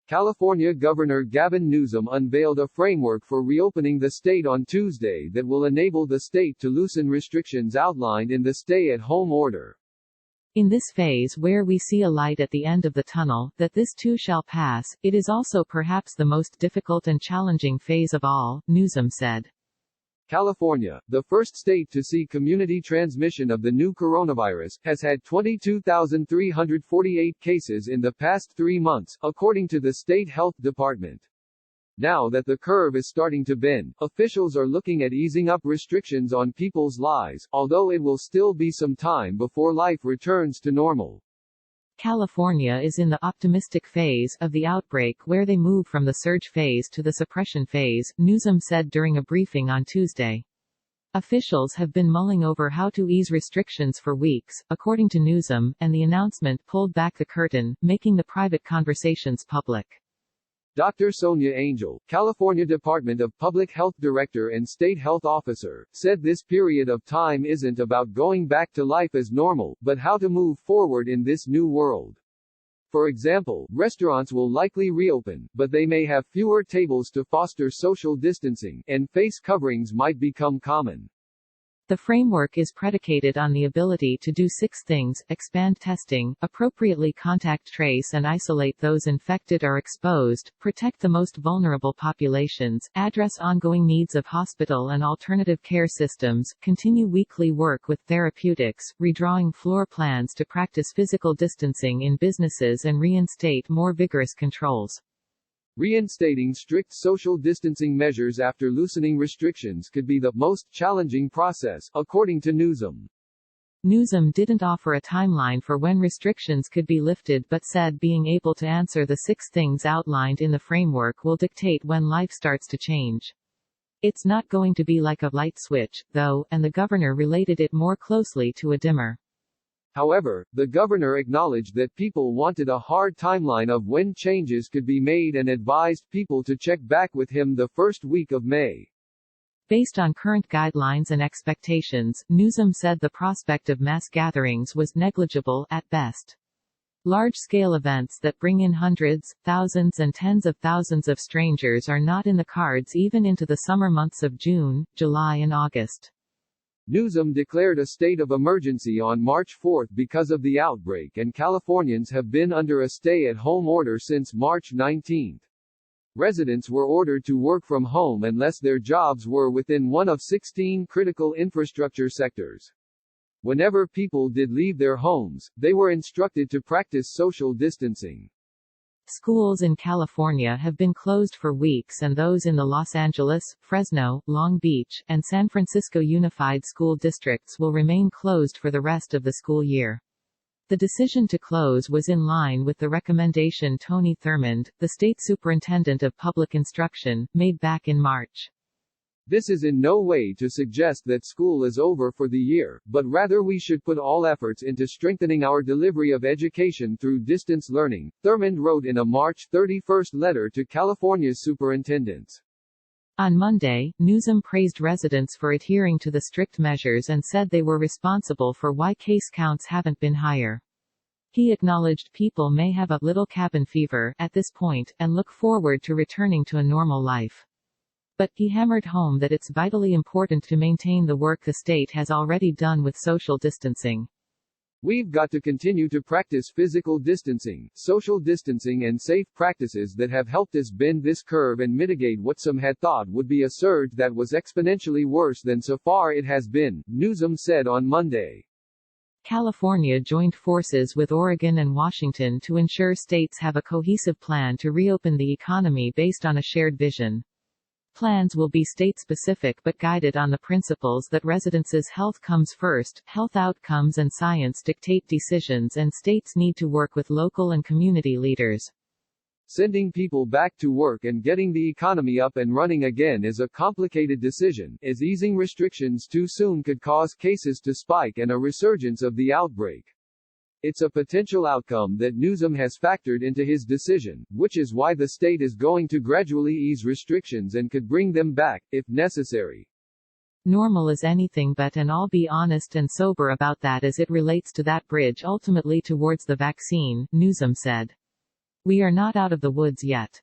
California Governor Gavin Newsom unveiled a framework for reopening the state on Tuesday that will enable the state to loosen restrictions outlined in the stay-at-home order. In this phase where we see a light at the end of the tunnel, that this too shall pass, it is also perhaps the most difficult and challenging phase of all, Newsom said. California, the first state to see community transmission of the new coronavirus, has had 22,348 cases in the past 3 months, according to the state health department. Now that the curve is starting to bend, officials are looking at easing up restrictions on people's lives, although it will still be some time before life returns to normal. California is in the optimistic phase of the outbreak where they move from the surge phase to the suppression phase, Newsom said during a briefing on Tuesday. Officials have been mulling over how to ease restrictions for weeks, according to Newsom, and the announcement pulled back the curtain, making the private conversations public. Dr. Sonia Angel, California Department of Public Health Director and State Health Officer, said this period of time isn't about going back to life as normal, but how to move forward in this new world. For example, restaurants will likely reopen, but they may have fewer tables to foster social distancing, and face coverings might become common. The framework is predicated on the ability to do 6 things: expand testing, appropriately contact trace and isolate those infected or exposed, protect the most vulnerable populations, address ongoing needs of hospital and alternative care systems, continue weekly work with therapeutics, redrawing floor plans to practice physical distancing in businesses and reinstate more vigorous controls. Reinstating strict social distancing measures after loosening restrictions could be the most challenging process, according to Newsom. Newsom didn't offer a timeline for when restrictions could be lifted but said being able to answer the 6 things outlined in the framework will dictate when life starts to change. It's not going to be like a light switch, though, and the governor related it more closely to a dimmer. However, the governor acknowledged that people wanted a hard timeline of when changes could be made and advised people to check back with him the first week of May. Based on current guidelines and expectations, Newsom said the prospect of mass gatherings was negligible at best. Large-scale events that bring in hundreds, thousands and tens of thousands of strangers are not in the cards even into the summer months of June, July and August. Newsom declared a state of emergency on March 4 because of the outbreak, and Californians have been under a stay-at-home order since March 19. Residents were ordered to work from home unless their jobs were within one of 16 critical infrastructure sectors. Whenever people did leave their homes, they were instructed to practice social distancing. Schools in California have been closed for weeks, and those in the Los Angeles, Fresno, Long Beach, and San Francisco Unified School Districts will remain closed for the rest of the school year. The decision to close was in line with the recommendation Tony Thurmond, the state superintendent of public instruction, made back in March. This is in no way to suggest that school is over for the year, but rather we should put all efforts into strengthening our delivery of education through distance learning, Thurmond wrote in a March 31 letter to California's superintendents. On Monday, Newsom praised residents for adhering to the strict measures and said they were responsible for why case counts haven't been higher. He acknowledged people may have a little cabin fever at this point, and look forward to returning to a normal life. But he hammered home that it's vitally important to maintain the work the state has already done with social distancing. We've got to continue to practice physical distancing, social distancing and safe practices that have helped us bend this curve and mitigate what some had thought would be a surge that was exponentially worse than so far it has been, Newsom said on Monday. California joined forces with Oregon and Washington to ensure states have a cohesive plan to reopen the economy based on a shared vision. Plans will be state-specific but guided on the principles that residents' health comes first, health outcomes and science dictate decisions, and states need to work with local and community leaders. Sending people back to work and getting the economy up and running again is a complicated decision, as easing restrictions too soon could cause cases to spike and a resurgence of the outbreak. It's a potential outcome that Newsom has factored into his decision, which is why the state is going to gradually ease restrictions and could bring them back, if necessary. Normal is anything but, and I'll be honest and sober about that as it relates to that bridge ultimately towards the vaccine, Newsom said. We are not out of the woods yet.